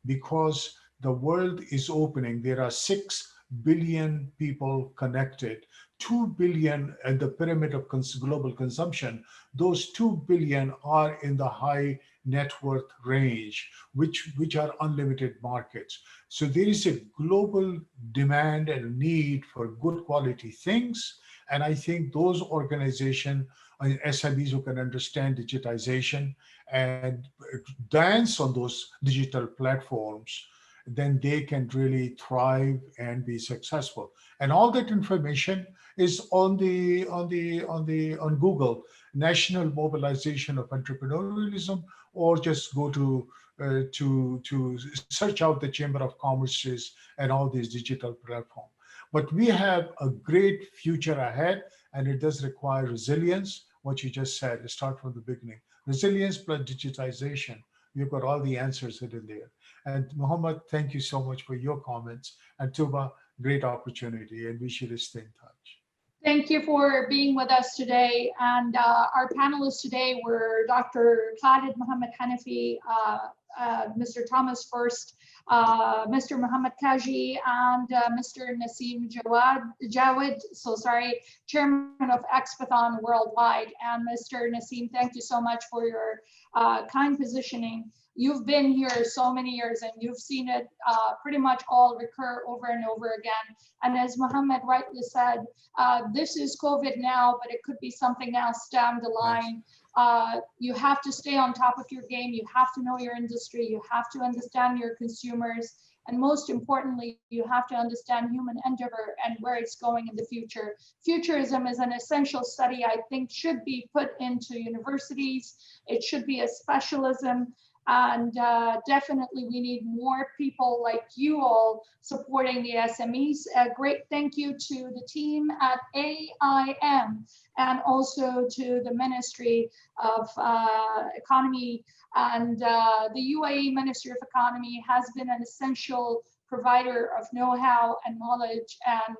because the world is opening. There are 6 billion people connected, 2 billion at the pyramid of global consumption. Those 2 billion are in the high net worth range, which are unlimited markets. So there is a global demand and need for good quality things. And I think those organizations, SMEs who can understand digitization and dance on those digital platforms, then they can really thrive and be successful. And all that information is on Google, National Mobilization of Entrepreneurialism, or just go to search out the Chamber of Commerce's and all these digital platforms. But we have a great future ahead, and it does require resilience. What you just said, start from the beginning. Resilience plus digitization. We've got all the answers hidden there. And Mohammed, thank you so much for your comments. And Tuba, great opportunity, and we should stay in touch.
Thank you for being with us today. And our panelists today were Dr. Khaled Mohammed Hanafy, Mr. Thomas Foerst, Mr. Mohammed Cajee, and Mr. Naseem Javed, Chairman of Expothon Worldwide. And Mr. Naseem, thank you so much for your kind positioning. You've been here so many years and you've seen it pretty much all recur over and over again. And as Mohammed rightly said, this is COVID now, but it could be something else down the line. You have to stay on top of your game. You have to know your industry. You have to understand your consumers. And most importantly, you have to understand human endeavor and where it's going in the future. Futurism is an essential study, I think, should be put into universities. It should be a specialism. And definitely we need more people like you all supporting the SMEs. A great thank you to the team at AIM and also to the Ministry of Economy. And the UAE Ministry of Economy has been an essential provider of know-how and knowledge. And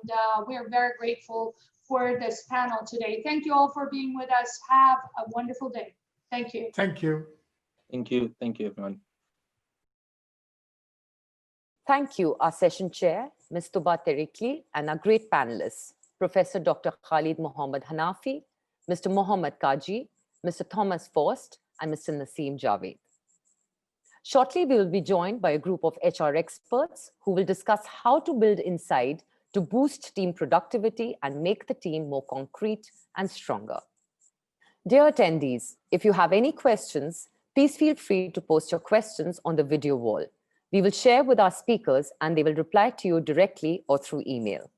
we're very grateful for this panel today. Thank you all for being with us. Have a wonderful day. Thank you.
Thank you.
Thank you. Thank you, everyone.
Thank you, our session chair, Ms. Tuba Terekli, and our great panelists, Professor Dr. Khaled Mohammed Hanafy, Mr. Mohammed Cajee, Mr. Thomas Foerst, and Mr. Naseem Javed. Shortly, we will be joined by a group of HR experts who will discuss how to build inside to boost team productivity and make the team more concrete and stronger. Dear attendees, if you have any questions, please feel free to post your questions on the video wall. We will share with our speakers and they will reply to you directly or through email.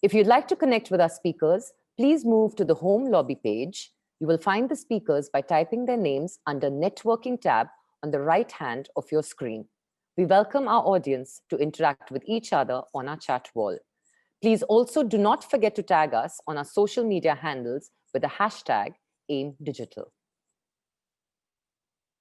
If you'd like to connect with our speakers, please move to the home lobby page. You will find the speakers by typing their names under Networking tab on the right hand of your screen. We welcome our audience to interact with each other on our chat wall. Please also do not forget to tag us on our social media handles with the hashtag AIMDigital.